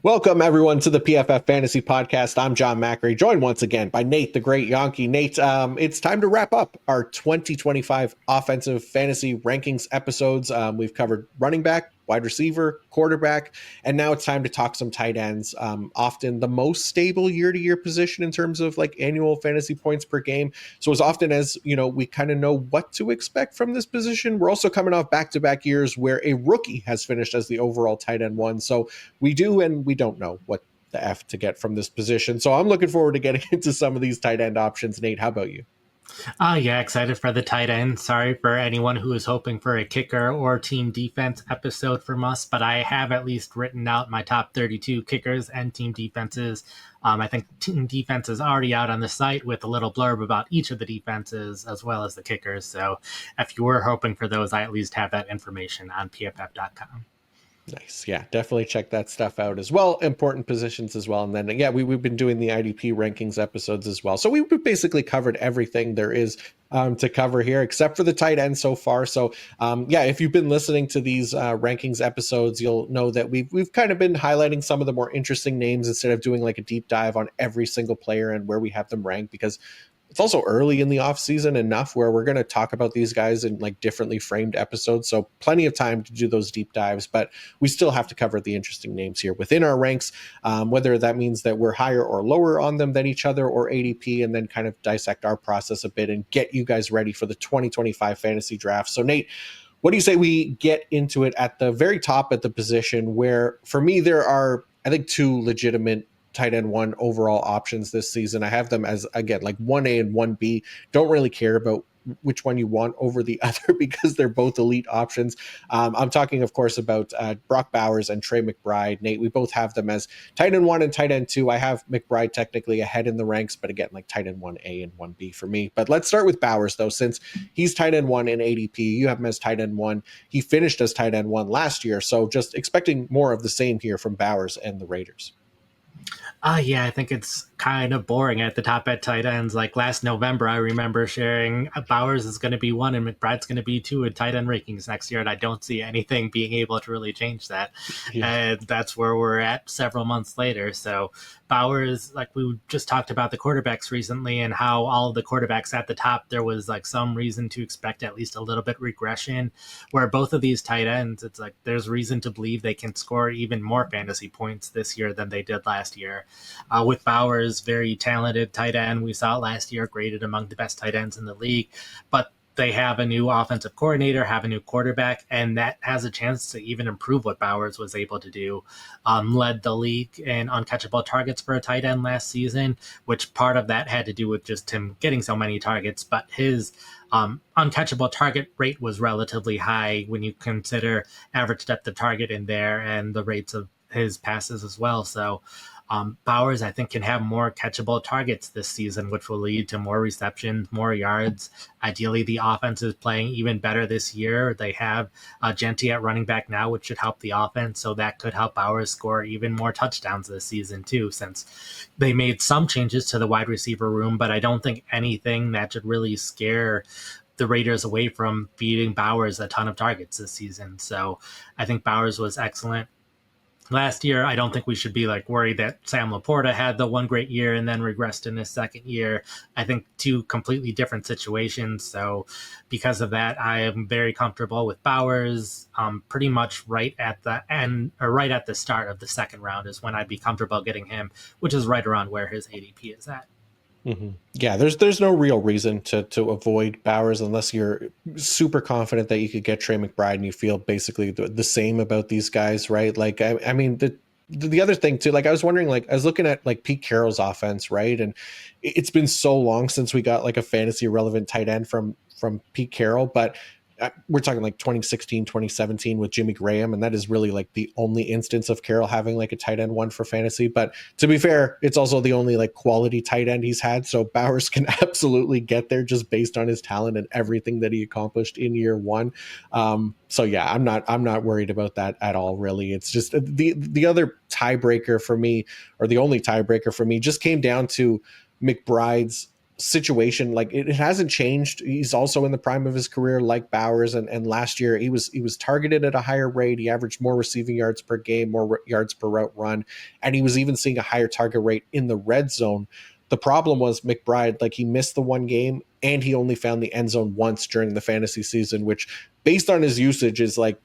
Welcome, everyone, to the PFF Fantasy Podcast. I'm John Macri, joined once again by Nate, the great Jahnke. Nate, it's time to wrap up our 2025 offensive fantasy rankings episodes. We've covered running back, wide receiver, quarterback, and now it's time to talk some tight ends. Often the most stable year-to-year position in terms of like annual fantasy points per game. So as often as, we kind of know what to expect from this position, we're also coming off back-to-back years where a rookie has finished as the overall tight end one. So we do and we don't know what the F to get from this position. So I'm looking forward to getting into some of these tight end options. Nate, how about you? Yeah, excited for the tight end. Sorry for anyone who is hoping for a kicker or team defense episode from us, but I have at least written out my top 32 kickers and team defenses. I think team defense is already out on the site with a little blurb about each of the defenses as well as the kickers. So if you were hoping for those, I at least have that information on pff.com. Nice. Yeah, definitely check that stuff out as well. Important positions as well. And then, yeah, we've been doing the IDP rankings episodes as well. So we've basically covered everything there is to cover here, except for the tight end so far. So, yeah, if you've been listening to these rankings episodes, you'll know that we've kind of been highlighting some of the more interesting names instead of doing like a deep dive on every single player and where we have them ranked, because it's also early in the off season enough where we're going to talk about these guys in like differently framed episodes. So plenty of time to do those deep dives, but we still have to cover the interesting names here within our ranks, whether that means that we're higher or lower on them than each other or ADP, and then kind of dissect our process a bit and get you guys ready for the 2025 fantasy draft. So Nate, what do you say we get into it at the very top at the position where, for me, there are, I think, two legitimate tight end one overall options this season. I have them as, again, like 1A and 1B. Don't really care about which one you want over the other because they're both elite options. I'm talking, of course, about Brock Bowers and Trey McBride. Nate, we both have them as tight end one and tight end two. I have McBride technically ahead in the ranks, but again, like tight end 1A and 1B for me. But let's start with Bowers, though, since he's tight end one in ADP. You have him as tight end one. He finished as tight end one last year. So just expecting more of the same here from Bowers and the Raiders. Yeah, I think it's kind of boring at the top at tight ends. Like last November, I remember sharing Bowers is going to be one and McBride's going to be two in tight end rankings next year, and I don't see anything being able to really change that. Yeah. And that's where we're at several months later. So Bowers, like we just talked about the quarterbacks recently and how all of the quarterbacks at the top, there was like some reason to expect at least a little bit regression, where both of these tight ends, it's like there's reason to believe they can score even more fantasy points this year than they did last year. With Bowers, very talented tight end. We saw it last year, graded among the best tight ends in the league. But they have a new offensive coordinator, have a new quarterback, and that has a chance to even improve what Bowers was able to do. Led the league in uncatchable targets for a tight end last season, which part of that had to do with just him getting so many targets. But his uncatchable target rate was relatively high when you consider average depth of target in there and the rates of his passes as well. So Bowers, I think, can have more catchable targets this season, which will lead to more receptions, more yards. Ideally, the offense is playing even better this year. They have Jahnke at running back now, which should help the offense. So that could help Bowers score even more touchdowns this season, too, since they made some changes to the wide receiver room, but I don't think anything that should really scare the Raiders away from feeding Bowers a ton of targets this season. So I think Bowers was excellent last year. I don't think we should be like worried that Sam Laporta had the one great year and then regressed in his second year. I think two completely different situations. So because of that, I am very comfortable with Bowers. Pretty much right at the end or right at the start of the second round is when I'd be comfortable getting him, which is right around where his ADP is at. Mm-hmm. Yeah, there's no real reason to avoid Bowers unless you're super confident that you could get Trey McBride and you feel basically the same about these guys, right? Like, I mean, the other thing too, like I was wondering, like I was looking at like Pete Carroll's offense, right? And it's been so long since we got like a fantasy relevant tight end from Pete Carroll, but we're talking like 2016, 2017 with Jimmy Graham. And that is really like the only instance of Carroll having like a tight end one for fantasy. But to be fair, it's also the only like quality tight end he's had. So Bowers can absolutely get there just based on his talent and everything that he accomplished in year one. So yeah, I'm not worried about that at all, really. It's just the other tiebreaker for me, or the only tiebreaker for me, just came down to McBride's situation, like it hasn't changed. He's also in the prime of his career, like Bowers, and last year he was targeted at a higher rate. He averaged more receiving yards per game, more yards per route run, and he was even seeing a higher target rate in the red zone. The problem was McBride, like he missed the one game and he only found the end zone once during the fantasy season, which based on his usage is like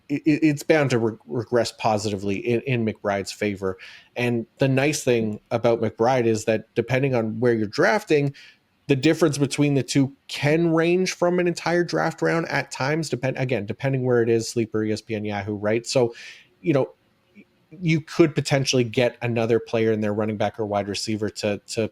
it's bound to regress positively in McBride's favor. And the nice thing about McBride is that depending on where you're drafting, the difference between the two can range from an entire draft round at times, depending where it is, Sleeper, ESPN, Yahoo, right? So, you know, you could potentially get another player in their running back or wide receiver to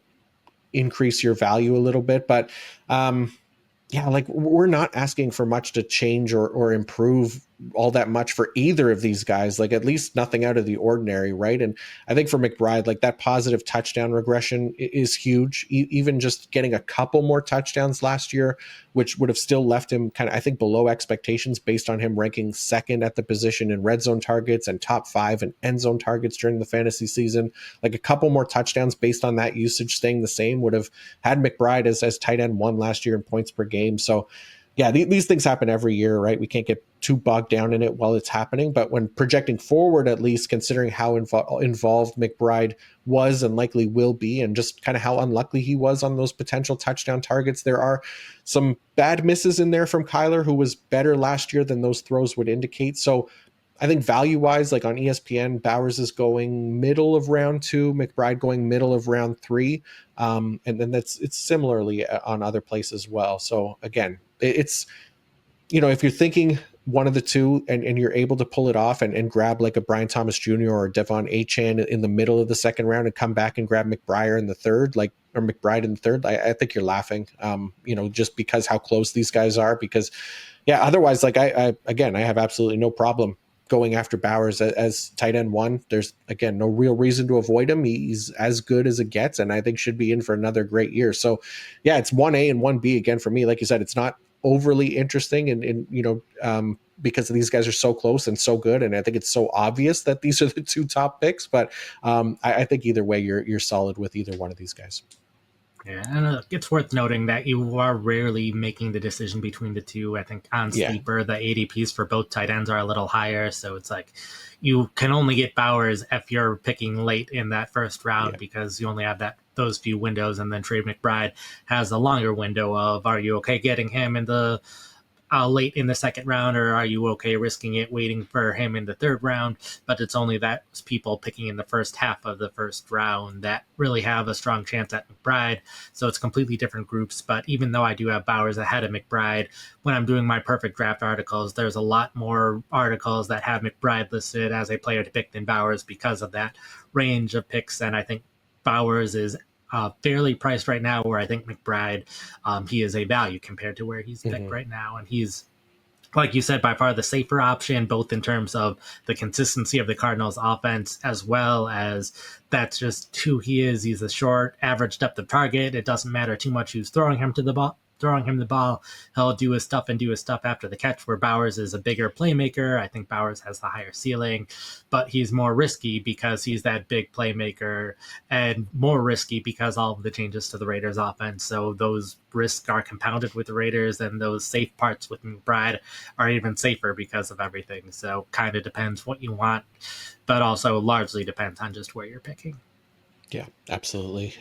increase your value a little bit. But yeah, like we're not asking for much to change or improve all that much for either of these guys, like at least nothing out of the ordinary, right? And I think for McBride, like that positive touchdown regression is huge. Even just getting a couple more touchdowns last year, which would have still left him kind of, I think, below expectations based on him ranking second at the position in red zone targets and top 5 in end zone targets during the fantasy season. Like a couple more touchdowns based on that usage staying the same would have had McBride as tight end 1 last year in points per game. So yeah, these things happen every year, right? We can't get too bogged down in it while it's happening. But when projecting forward, at least considering how involved McBride was and likely will be, and just kind of how unlucky he was on those potential touchdown targets, there are some bad misses in there from Kyler, who was better last year than those throws would indicate. So I think value-wise, like on ESPN, Bowers is going middle of round 2, McBride going middle of round 3. And then it's similarly on other places as well. So again, it's, you know, if you're thinking one of the two and you're able to pull it off and grab like a Brian Thomas Jr. or Devon Achane in the middle of the second round and come back and grab McBride in the third, or McBride in the third, I think you're laughing, you know, just because how close these guys are. Because yeah, otherwise, like I have absolutely no problem going after Bowers as tight end 1. There's, again, no real reason to avoid him. He's as good as it gets, and I think should be in for another great year. So yeah, it's 1A and 1B again for me. Like you said, it's not overly interesting and you know, because these guys are so close and so good, and I think it's so obvious that these are the 2 top picks. But I think either way, you're solid with either one of these guys. Yeah, and it's worth noting that you are rarely making the decision between the two. I think on Sleeper, the ADPs for both tight ends are a little higher, so it's like you can only get Bowers if you're picking late in that first round because you only have those few windows, and then Trey McBride has a longer window of, are you okay getting him in the late in the second round, or are you okay risking it waiting for him in the third round? But it's only that people picking in the first half of the first round that really have a strong chance at McBride. So it's completely different groups. But even though I do have Bowers ahead of McBride, when I'm doing my perfect draft articles, there's a lot more articles that have McBride listed as a player to pick than Bowers because of that range of picks. And I think Bowers is fairly priced right now, where I think McBride, he is a value compared to where he's picked right now. And he's, like you said, by far the safer option, both in terms of the consistency of the Cardinals offense, as well as that's just who he is. He's a short, average depth of target. It doesn't matter too much who's throwing him the ball. He'll do his stuff after the catch, where Bowers is a bigger playmaker. I think Bowers has the higher ceiling, but he's more risky because he's that big playmaker, and more risky because all of the changes to the Raiders offense. So those risks are compounded with the Raiders, and those safe parts with McBride are even safer because of everything. So kind of depends what you want, but also largely depends on just where you're picking. Yeah, absolutely.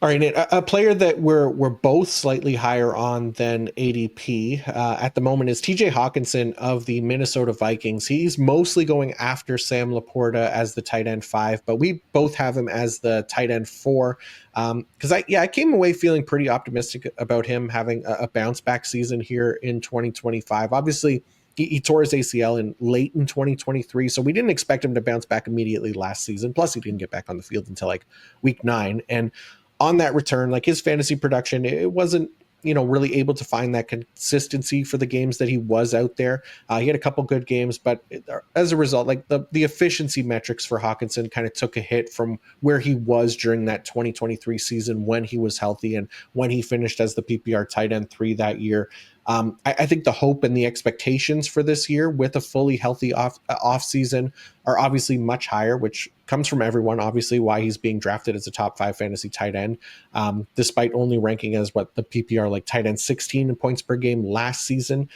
All right, Nate, a player that we're both slightly higher on than ADP at the moment is TJ Hockenson of the Minnesota Vikings. He's mostly going after Sam Laporta as the tight end 5, but we both have him as the tight end 4. Because I came away feeling pretty optimistic about him having a bounce back season here in 2025. Obviously, he tore his ACL in late in 2023, so we didn't expect him to bounce back immediately last season. Plus, he didn't get back on the field until like week 9, and on that return, like his fantasy production, it wasn't, you know, really able to find that consistency for the games that he was out there. He had a couple good games, but as a result, like the efficiency metrics for Hockenson kind of took a hit from where he was during that 2023 season when he was healthy and when he finished as the PPR tight end 3 that year. I think the hope and the expectations for this year with a fully healthy off season are obviously much higher, which comes from everyone. Obviously, why he's being drafted as a top 5 fantasy tight end, despite only ranking as what the PPR like tight end 16 in points per game last season.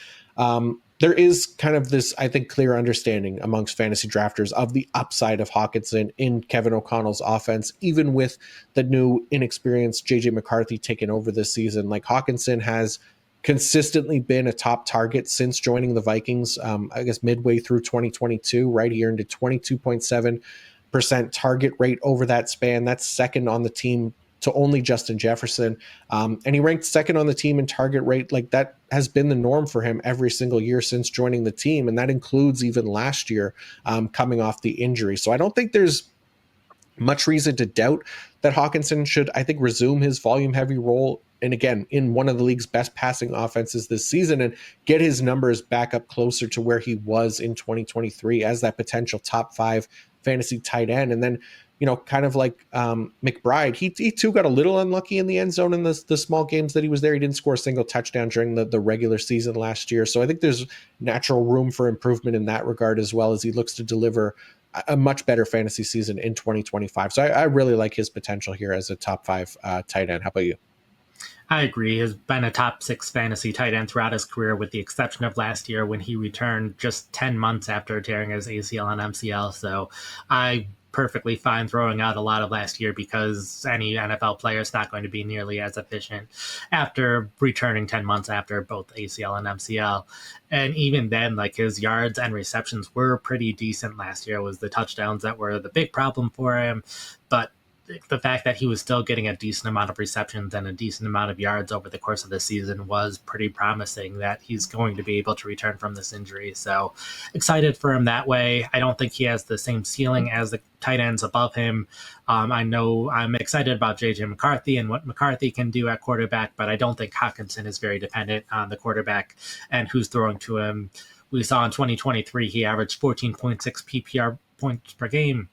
There is kind of this, I think, clear understanding amongst fantasy drafters of the upside of Hockenson in Kevin O'Connell's offense, even with the new inexperienced JJ McCarthy taking over this season. Like Hockenson has consistently been a top target since joining the Vikings, I guess midway through 2022, right here into 22.7% target rate over that span. That's second on the team to only Justin Jefferson. And he ranked second on the team in target rate. Like that has been the norm for him every single year since joining the team. And that includes even last year, coming off the injury. So I don't think there's much reason to doubt that Hockenson should, I think, resume his volume heavy role. And again, in one of the league's best passing offenses this season and get his numbers back up closer to where he was in 2023 as that potential top 5 fantasy tight end. And then, kind of like McBride, he too got a little unlucky in the end zone in the small games that he was there. He didn't score a single touchdown during the regular season last year. So I think there's natural room for improvement in that regard, as well as he looks to deliver a much better fantasy season in 2025. So I really like his potential here as a top 5 tight end. How about you? I agree. He's been a top 6 fantasy tight end throughout his career, with the exception of last year when he returned just 10 months after tearing his ACL and MCL. So I perfectly fine throwing out a lot of last year because any NFL player is not going to be nearly as efficient after returning 10 months after both ACL and MCL. And even then, like, his yards and receptions were pretty decent last year. It was the touchdowns that were the big problem for him. But the fact that he was still getting a decent amount of receptions and a decent amount of yards over the course of the season was pretty promising that he's going to be able to return from this injury. So excited for him that way. I don't think he has the same ceiling as the tight ends above him. I know I'm excited about JJ McCarthy and what McCarthy can do at quarterback, but I don't think Hockenson is very dependent on the quarterback and who's throwing to him. We saw in 2023, he averaged 14.6 PPR points per game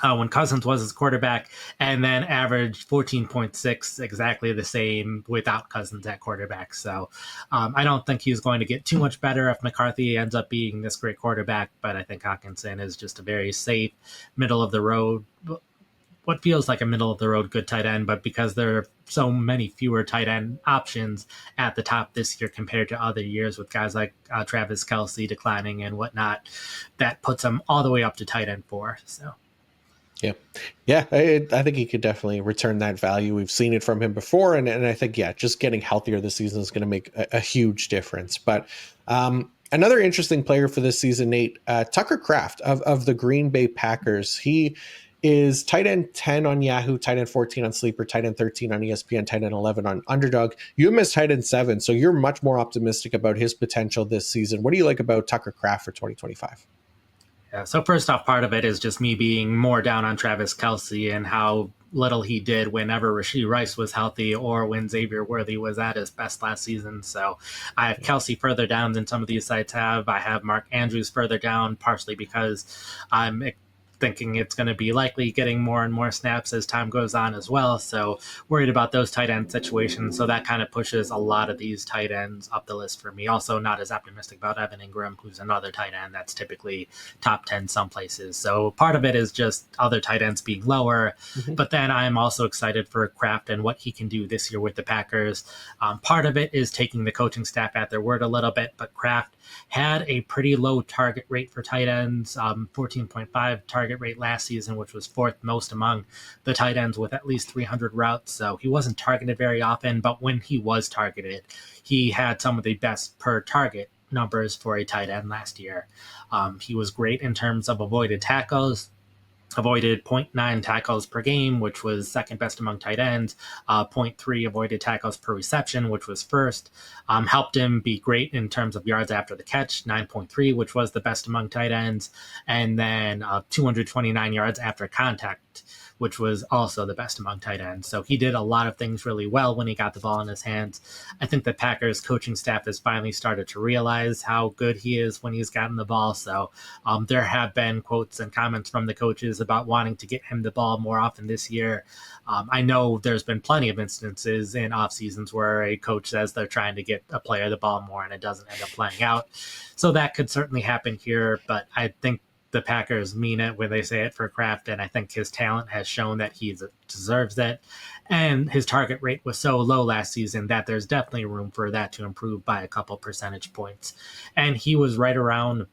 when Cousins was his quarterback, and then averaged 14.6, exactly the same without Cousins at quarterback. So I don't think he's going to get too much better if McCarthy ends up being this great quarterback, but I think Hockenson is just a very safe, middle of the road, what feels like a middle of the road good tight end, but because there are so many fewer tight end options at the top this year compared to other years with guys like Travis Kelce declining and whatnot, that puts him all the way up to tight end 4. So. Yeah, I think he could definitely return that value. We've seen it from him before, and I think, just getting healthier this season is going to make a huge difference. But another interesting player for this season, Nate, Tucker Kraft of the Green Bay Packers. He is tight end 10 on Yahoo, tight end 14 on Sleeper, tight end 13 on ESPN, tight end 11 on Underdog. You have him as tight end 7, so you're much more optimistic about his potential this season. What do you like about Tucker Kraft for 2025? Yeah, so first off, part of it is just me being more down on Travis Kelce and how little he did whenever Rashee Rice was healthy or when Xavier Worthy was at his best last season. So I have Kelce further down than some of these sites have. I have Mark Andrews further down, partially because I'm thinking it's going to be likely getting more and more snaps as time goes on as well. So worried about those tight end situations. So that kind of pushes a lot of these tight ends up the list for me. Also not as optimistic about Evan Ingram, who's another tight end that's typically top 10 some places. So part of it is just other tight ends being lower. Mm-hmm. But then I'm also excited for Kraft and what he can do this year with the Packers. Part of it is taking the coaching staff at their word a little bit, but Kraft had a pretty low target rate for tight ends, 14.5 target rate last season, which was 4th most among the tight ends with at least 300 routes. So he wasn't targeted very often, but when he was targeted, he had some of the best per target numbers for a tight end last year. He was great in terms of avoided tackles. Avoided 0.9 tackles per game, which was second best among tight ends. 0.3 avoided tackles per reception, which was first. Helped him be great in terms of yards after the catch, 9.3, which was the best among tight ends. And then 229 yards after contact, which was also the best among tight ends. So he did a lot of things really well when he got the ball in his hands. I think the Packers coaching staff has finally started to realize how good he is when he's gotten the ball. So there have been quotes and comments from the coaches about wanting to get him the ball more often this year. I know there's been plenty of instances in off seasons where a coach says they're trying to get a player the ball more and it doesn't end up playing out. So that could certainly happen here, but I think the Packers mean it when they say it for Kraft, and I think his talent has shown that he deserves it. And his target rate was so low last season that there's definitely room for that to improve by a couple percentage points. And he was right around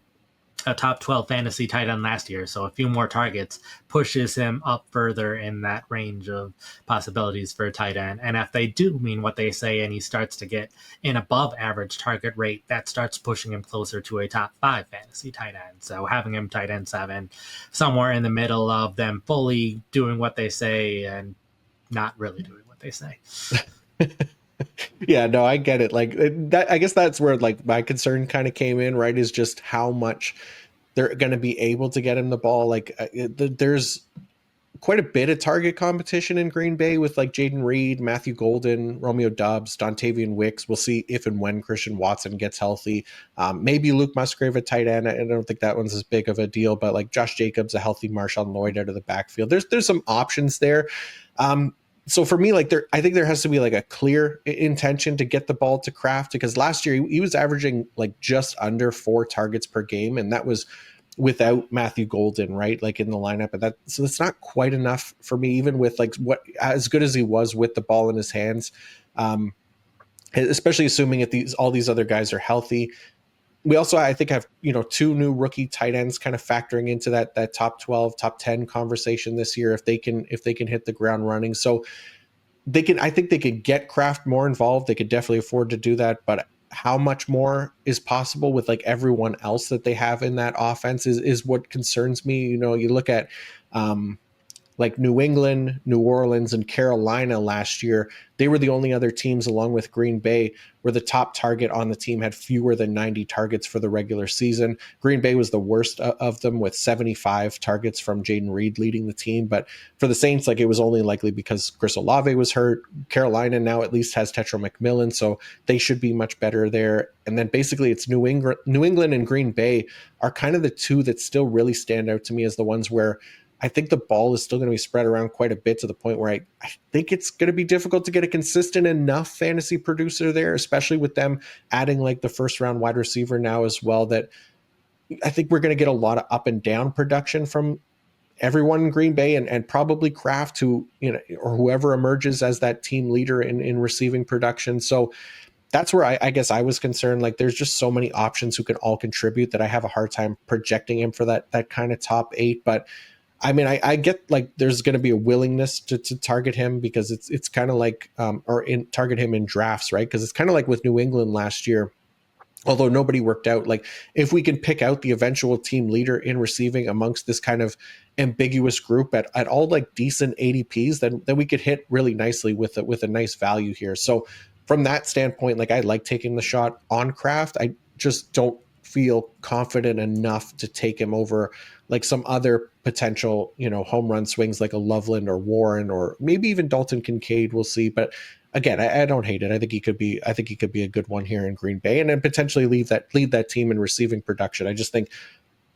a top 12 fantasy tight end last year, so a few more targets pushes him up further in that range of possibilities for a tight end. And if they do mean what they say and he starts to get an above average target rate, that starts pushing him closer to a top 5 fantasy tight end. So having him tight end 7, somewhere in the middle of them fully doing what they say and not really doing what they say. Yeah, no, I get it. Like that, I guess that's where like my concern kind of came in, right? Is just how much they're going to be able to get him the ball. Like there's quite a bit of target competition in Green Bay with like Jaden Reed, Matthew Golden, Romeo Doubs, Dontavian Wicks. We'll see if and when Christian Watson gets healthy. Maybe Luke Musgrave at tight end. I don't think that one's as big of a deal, but like Josh Jacobs, a healthy Marshawn Lloyd out of the backfield. There's some options there. So for me, like I think there has to be like a clear intention to get the ball to Kraft, because last year he was averaging like just under 4 targets per game, and that was without Matthew Golden, right? Like in the lineup, and so that's not quite enough for me, even with like what as good as he was with the ball in his hands, especially assuming that all these other guys are healthy. We also, I think, have 2 new rookie tight ends kind of factoring into that top 12, top 10 conversation this year if they can hit the ground running. So I think they could get Kraft more involved. They could definitely afford to do that, but how much more is possible with like everyone else that they have in that offense is what concerns me. You look at like New England, New Orleans, and Carolina last year. They were the only other teams, along with Green Bay, where the top target on the team had fewer than 90 targets for the regular season. Green Bay was the worst of them, with 75 targets from Jaden Reed leading the team. But for the Saints, like, it was only likely because Chris Olave was hurt. Carolina now at least has Tetra McMillan, so they should be much better there. And then basically it's New England and Green Bay are kind of the two that still really stand out to me as the ones where I think the ball is still going to be spread around quite a bit, to the point where I think it's going to be difficult to get a consistent enough fantasy producer there, especially with them adding like the first round wide receiver now as well, that I think we're going to get a lot of up and down production from everyone in Green Bay, and probably Kraft, who, or whoever emerges as that team leader in receiving production. So that's where I guess I was concerned. Like, there's just so many options who can all contribute that I have a hard time projecting him for that kind of top 8. But I mean, I get like there's going to be a willingness to target him, because it's kind of like target him in drafts, right? Because it's kind of like with New England last year, although nobody worked out. Like, if we can pick out the eventual team leader in receiving amongst this kind of ambiguous group at all like decent ADPs, then we could hit really nicely with a nice value here. So from that standpoint, like, I like taking the shot on Kraft. I just don't feel confident enough to take him over like some other potential, home run swings like a Loveland or Warren, or maybe even Dalton Kincaid. We'll see. But again, I don't hate it. I think he could be a good one here in Green Bay, and then potentially lead that team in receiving production. I just think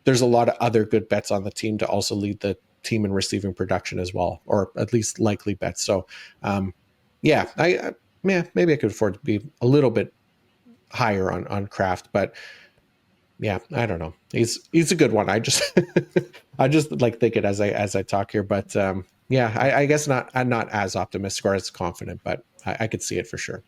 there's a lot of other good bets on the team to also lead the team in receiving production as well, or at least likely bets. So, maybe I could afford to be a little bit higher on Kraft, but yeah, I don't know. He's a good one. I just I just like think it as I talk here, but I guess I'm not as optimistic or as confident, but I could see it for sure.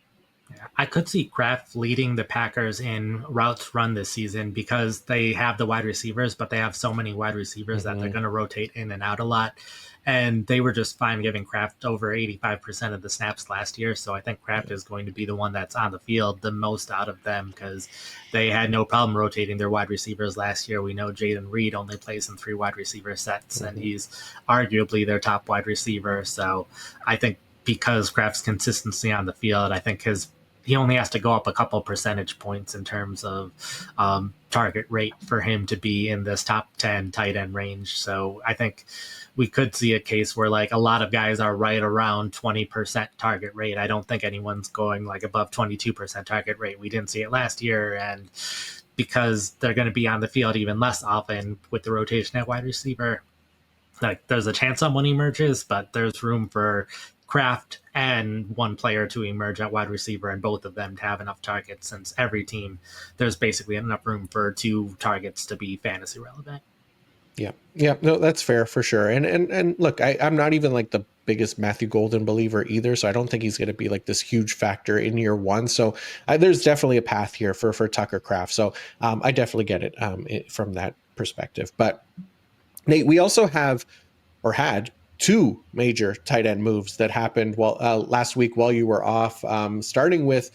I could see Kraft leading the Packers in routes run this season, because they have the wide receivers, but they have so many wide receivers that they're going to rotate in and out a lot. And they were just fine giving Kraft over 85% of the snaps last year. So I think Kraft is going to be the one that's on the field the most out of them, because they had no problem rotating their wide receivers last year. We know Jaden Reed only plays in 3 wide receiver sets, and he's arguably their top wide receiver. So I think because Kraft's consistency on the field, I think he only has to go up a couple percentage points in terms of target rate for him to be in this top 10 tight end range. So I think we could see a case where like a lot of guys are right around 20% target rate. I don't think anyone's going like above 22% target rate. We didn't see it last year. And because they're going to be on the field even less often with the rotation at wide receiver, Like there's a chance someone emerges, but there's room for Kraft and one player to emerge at wide receiver, and both of them to have enough targets. Since every team, there's basically enough room for 2 targets to be fantasy relevant. Yeah. Yeah. No, that's fair for sure. And look, I'm not even like the biggest Matthew Golden believer either. So I don't think he's going to be like this huge factor in year one. So there's definitely a path here for Tucker Kraft. So I definitely get it, from that perspective. But Nate, we also have or had two major tight end moves that happened last week while you were off, starting with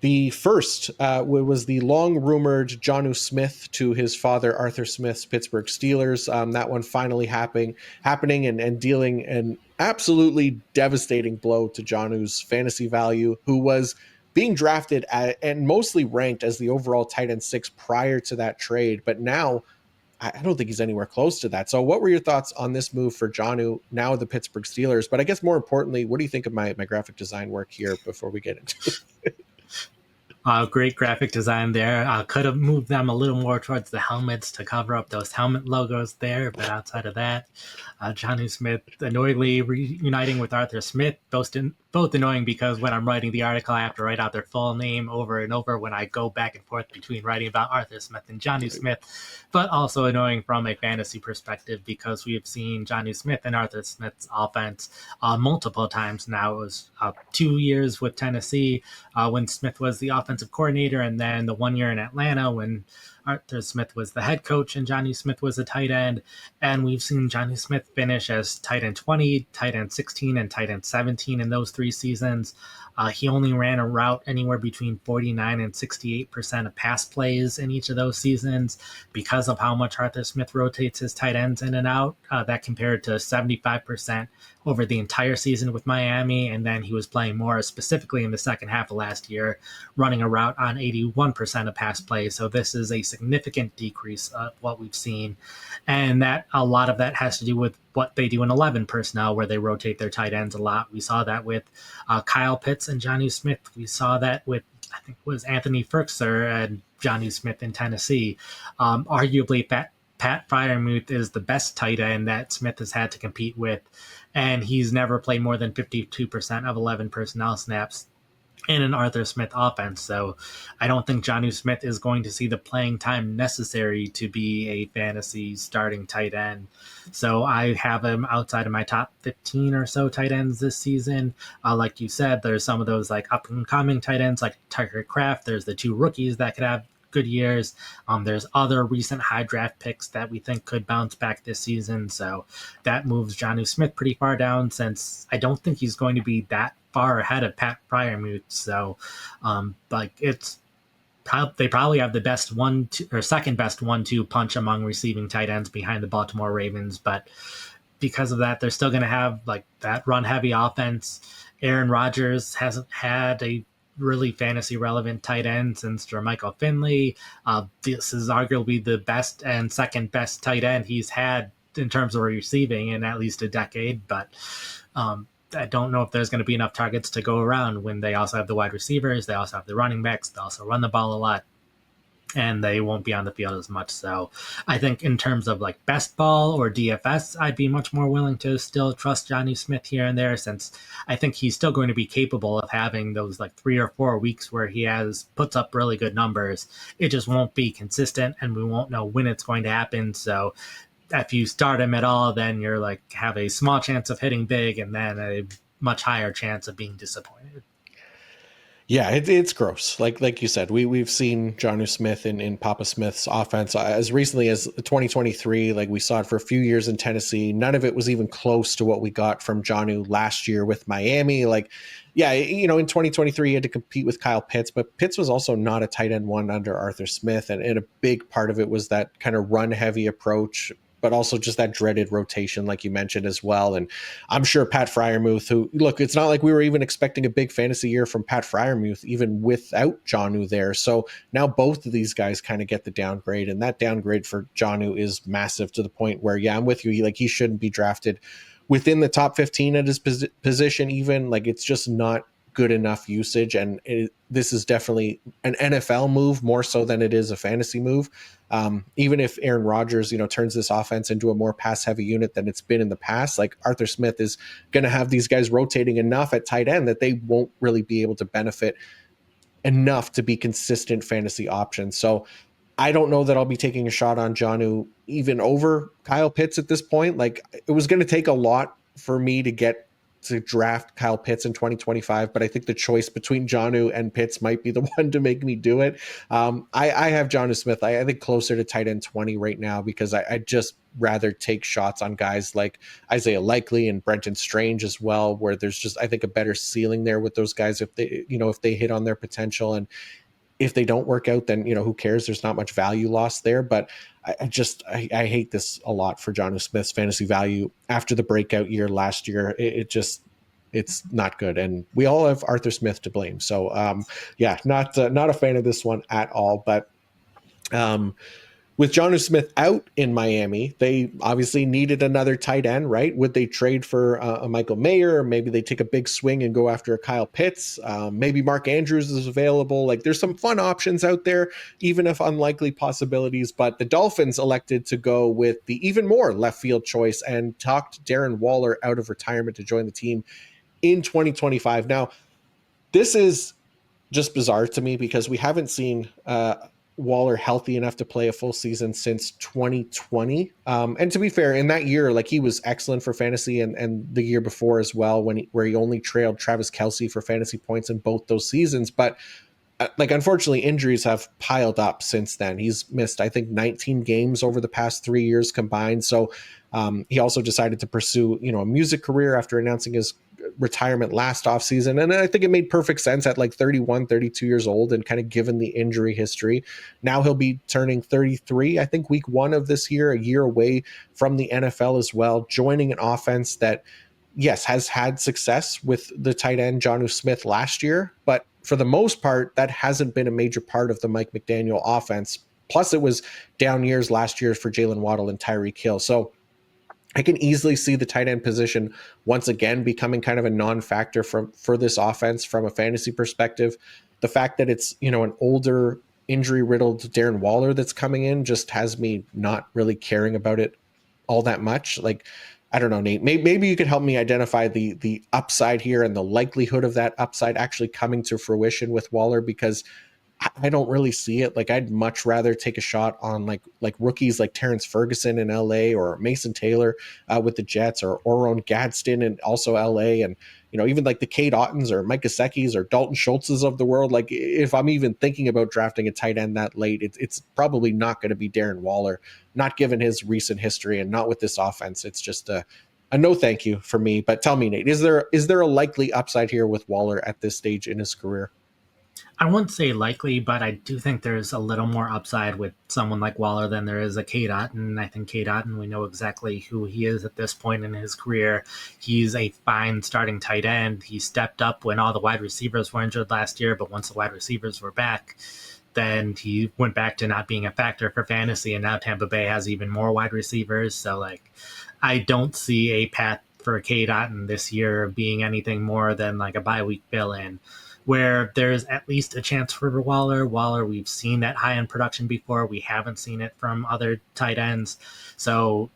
the first was the long rumored Jonnu Smith to his father Arthur Smith's Pittsburgh Steelers. That one finally happening and dealing an absolutely devastating blow to Jonnu's fantasy value, who was being drafted and mostly ranked as the overall tight end 6 prior to that trade, but now I don't think he's anywhere close to that. So what were your thoughts on this move for Jonnu, now the Pittsburgh Steelers? But I guess more importantly, what do you think of my graphic design work here before we get into it? Great graphic design there. Could have moved them a little more towards the helmets to cover up those helmet logos there, but outside of that, Johnny Smith annoyingly reuniting with Arthur Smith, both annoying because when I'm writing the article, I have to write out their full name over and over when I go back and forth between writing about Arthur Smith and Johnny Smith, but also annoying from a fantasy perspective because we have seen Johnny Smith and Arthur Smith's offense multiple times now. It was 2 years with Tennessee when Smith was the offensive coordinator, and then the 1 year in Atlanta when Arthur Smith was the head coach and Johnny Smith was a tight end. And we've seen Johnny Smith finish as tight end 20, tight end 16, and tight end 17 in those 3 seasons. He only ran a route anywhere between 49 and 68% of pass plays in each of those seasons because of how much Arthur Smith rotates his tight ends in and out. That compared to 75% over the entire season with Miami. And then he was playing more specifically in the second half of last year, running a route on 81% of pass plays. So this is a significant decrease of what we've seen. And that a lot of that has to do with what they do in 11 personnel, where they rotate their tight ends a lot. We saw that with Kyle Pitts and Johnny Smith. We saw that with, I think it was Anthony Firkser and Johnny Smith in Tennessee. Arguably, Pat Freiermuth is the best tight end that Smith has had to compete with, and he's never played more than 52% of 11 personnel snaps in an Arthur Smith offense. So I don't think Jonnu Smith is going to see the playing time necessary to be a fantasy starting tight end. So I have him outside of my top 15 or so tight ends this season. Like you said, there's some of those like up and coming tight ends like Tucker Kraft. There's the 2 rookies that could have good years. There's other recent high draft picks that we think could bounce back this season. So that moves Jonnu Smith pretty far down, since I don't think he's going to be that far ahead of Pat Freiermuth. So they probably have the best second best 1-2 punch among receiving tight ends behind the Baltimore Ravens. But because of that, they're still going to have like that run heavy offense. Aaron Rodgers hasn't had a really fantasy relevant tight end since Jermichael Finley. This is arguably the best and second best tight end he's had in terms of receiving in at least a decade. But I don't know if there's going to be enough targets to go around when they also have the wide receivers. They also have the running backs. They also run the ball a lot, and they won't be on the field as much. So I think in terms of like best ball or DFS, I'd be much more willing to still trust Johnny Smith here and there, since I think he's still going to be capable of having those like 3 or 4 weeks where he puts up really good numbers. It just won't be consistent, and we won't know when it's going to happen. So if you start him at all, then you're like have a small chance of hitting big and then a much higher chance of being disappointed. Yeah, it's gross. Like you said, we've seen Jonnu Smith in Papa Smith's offense as recently as 2023. Like we saw it for a few years in Tennessee. None of it was even close to what we got from Jonnu last year with Miami. Like, yeah, in 2023 he had to compete with Kyle Pitts, but Pitts was also not a tight end 1 under Arthur Smith, and a big part of it was that kind of run heavy approach, but also just that dreaded rotation, like you mentioned as well. And I'm sure Pat Freiermuth, who, look, it's not like we were even expecting a big fantasy year from Pat Freiermuth, even without Jonnu there. So now both of these guys kind of get the downgrade, and that downgrade for Jonnu is massive, to the point where, yeah, I'm with you. Like, he shouldn't be drafted within the top 15 at his position even. Like, it's just not good enough usage. And this is definitely an NFL move more so than it is a fantasy move. Even if Aaron Rodgers, turns this offense into a more pass heavy unit than it's been in the past, like Arthur Smith is going to have these guys rotating enough at tight end that they won't really be able to benefit enough to be consistent fantasy options. So I don't know that I'll be taking a shot on Jonnu even over Kyle Pitts at this point. Like, it was going to take a lot for me to get to draft Kyle Pitts in 2025, but I think the choice between Jonnu and Pitts might be the one to make me do it. I have Jonnu Smith, I think closer to tight end 20 right now, because I just rather take shots on guys like Isaiah Likely and Brenton Strange as well, where there's just, I think, a better ceiling there with those guys if they hit on their potential. And if they don't work out, then who cares? There's not much value lost there. But I hate this a lot for Jonnu Smith's fantasy value after the breakout year last year. It's not good, and we all have Arthur Smith to blame. So not a fan of this one at all. But with Jonnu Smith out in Miami, they obviously needed another tight end, right? Would they trade for a Michael Mayer? Or maybe they take a big swing and go after a Kyle Pitts. Maybe Mark Andrews is available. Like, there's some fun options out there, even if unlikely possibilities. But the Dolphins elected to go with the even more left field choice and talked Darren Waller out of retirement to join the team in 2025. Now, this is just bizarre to me because we haven't seen Waller healthy enough to play a full season since 2020. And to be fair, in that year, like, he was excellent for fantasy, and the year before as well, where he only trailed Travis Kelce for fantasy points in both those seasons. But unfortunately, injuries have piled up since then. He's missed, I think, 19 games over the past 3 years combined. So he also decided to pursue, a music career after announcing his retirement last offseason. And I think it made perfect sense at like 31, 32 years old, and kind of given the injury history. Now he'll be turning 33, I think, week 1 of this year, a year away from the NFL as well, joining an offense that, yes, has had success with the tight end Jonnu Smith last year, but for the most part, that hasn't been a major part of the Mike McDaniel offense. Plus, it was down years last year for Jalen Waddle and Tyreek Hill. So I can easily see the tight end position once again becoming kind of a non-factor for this offense from a fantasy perspective. The fact that it's, an older, injury-riddled Darren Waller that's coming in just has me not really caring about it all that much. Like, I don't know, Nate, maybe you could help me identify the upside here and the likelihood of that upside actually coming to fruition with Waller, because I don't really see it. Like, I'd much rather take a shot on like rookies like Terrence Ferguson in LA, or Mason Taylor with the Jets, or Oron Gadsden and also LA. And, even like the Cade Ottens or Mike Gesicki's or Dalton Schultz's of the world. Like, if I'm even thinking about drafting a tight end that late, it's probably not going to be Darren Waller, not given his recent history and not with this offense. It's just a no thank you for me. But tell me, Nate, is there a likely upside here with Waller at this stage in his career? I wouldn't say likely, but I do think there's a little more upside with someone like Waller than there is a Cade Otton. I think Cade Otton, we know exactly who he is at this point in his career. He's a fine starting tight end. He stepped up when all the wide receivers were injured last year, but once the wide receivers were back, then he went back to not being a factor for fantasy, and now Tampa Bay has even more wide receivers. So, I don't see a path for Cade Otton this year being anything more than like a bye week fill-in, where there's at least a chance for Waller. We've seen that high-end production before. We haven't seen it from other tight ends. So,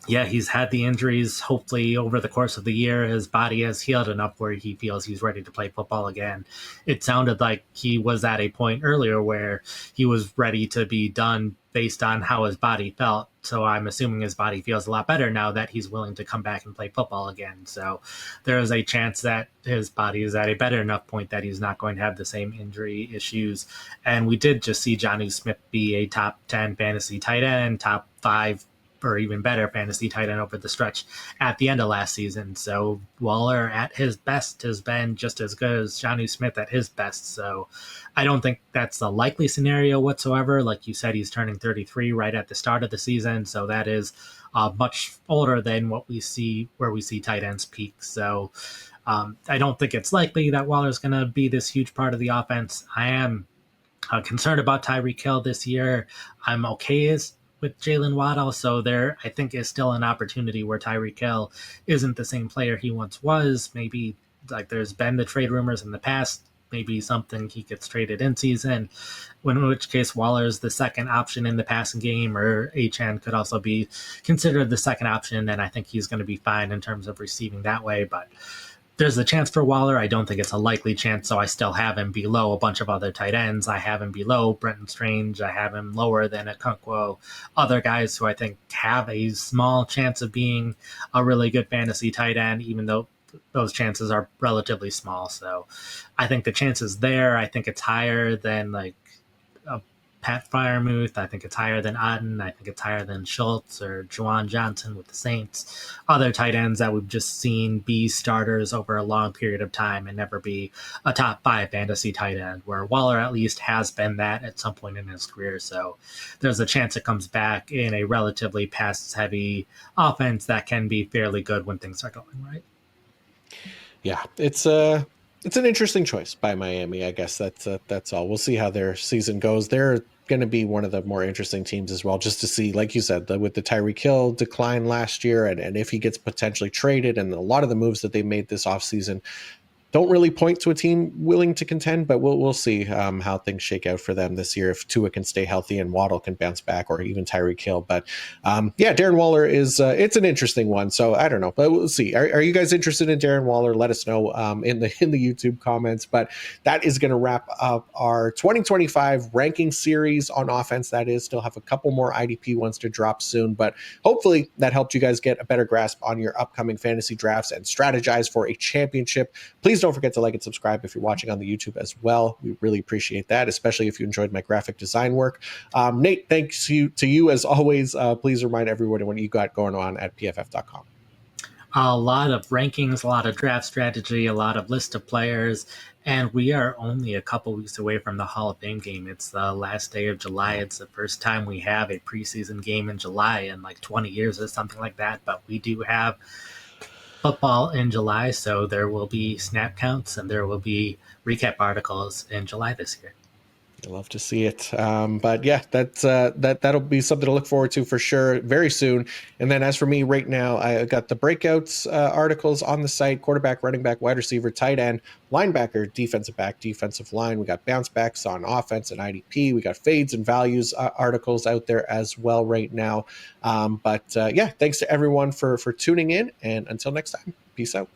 yeah, he's had the injuries. Hopefully, over the course of the year, his body has healed enough where he feels he's ready to play football again. It sounded like he was at a point earlier where he was ready to be done based on how his body felt. So I'm assuming his body feels a lot better now that he's willing to come back and play football again. So there is a chance that his body is at a better enough point that he's not going to have the same injury issues. And we did just see Jonnu Smith be a top 10 fantasy tight end, top 5 or even better fantasy tight end over the stretch at the end of last season. So Waller at his best has been just as good as Jonnu Smith at his best. So I don't think that's a likely scenario whatsoever. Like you said, he's turning 33 right at the start of the season. So that is much older than what we see where we see tight ends peak. So I don't think it's likely that Waller's going to be this huge part of the offense. I am concerned about Tyreek Hill this year. I'm okay with Jalen Waddle, so there I think is still an opportunity where Tyreek Hill isn't the same player he once was. Maybe Like there's been the trade rumors in the past, maybe something he gets traded in season, in which case Waller's the second option in the passing game, or HN could also be considered the second option, and I think he's going to be fine in terms of receiving that way. But there's a chance for Waller. I don't think it's a likely chance, so I still have him below a bunch of other tight ends. I have him below Brenton Strange. I have him lower than Okonkwo. Other guys who I think have a small chance of being a really good fantasy tight end, even though those chances are relatively small. So I think the chance is there. I think it's higher than like a Pat Fryermuth. I think it's higher than Otten. I think it's higher than Schultz or Juwan Johnson with the Saints. Other tight ends that we've just seen be starters over a long period of time and never be a top 5 fantasy tight end, where Waller at least has been that at some point in his career. So there's a chance it comes back in a relatively pass-heavy offense that can be fairly good when things are going right. Yeah, it's an interesting choice by Miami. I guess that's all. We'll see how their season goes. They're going to be one of the more interesting teams as well, just to see, like you said, with the Tyreek Hill decline last year, and if he gets potentially traded, and a lot of the moves that they made this offseason don't really point to a team willing to contend, but we'll see how things shake out for them this year, if Tua can stay healthy and Waddle can bounce back, or even Tyreek Hill. But yeah, Darren Waller is it's an interesting one. So I don't know, but we'll see. Are you guys interested in Darren Waller? Let us know in the YouTube comments. But that is going to wrap up our 2025 ranking series on offense. That is, still have a couple more IDP ones to drop soon, but hopefully that helped you guys get a better grasp on your upcoming fantasy drafts and strategize for a championship. Please don't forget to like and subscribe if you're watching on the YouTube as well. We really appreciate that, especially if you enjoyed my graphic design work. Nate, thanks to you as always. Please remind everyone what you got going on at pff.com. A lot of rankings, a lot of draft strategy, a lot of list of players, and we are only a couple weeks away from the Hall of Fame game. It's the last day of July. It's the first time we have a preseason game in July in like 20 years or something like that, but we do have football in July, so there will be snap counts and there will be recap articles in July this year. I love to see it. But yeah, that'll be something to look forward to for sure very soon. And then as for me right now, I got the breakouts articles on the site: quarterback, running back, wide receiver, tight end, linebacker, defensive back, defensive line. We got bounce backs on offense and IDP. We got fades and values articles out there as well right now. But yeah, thanks to everyone for tuning in. And until next time, peace out.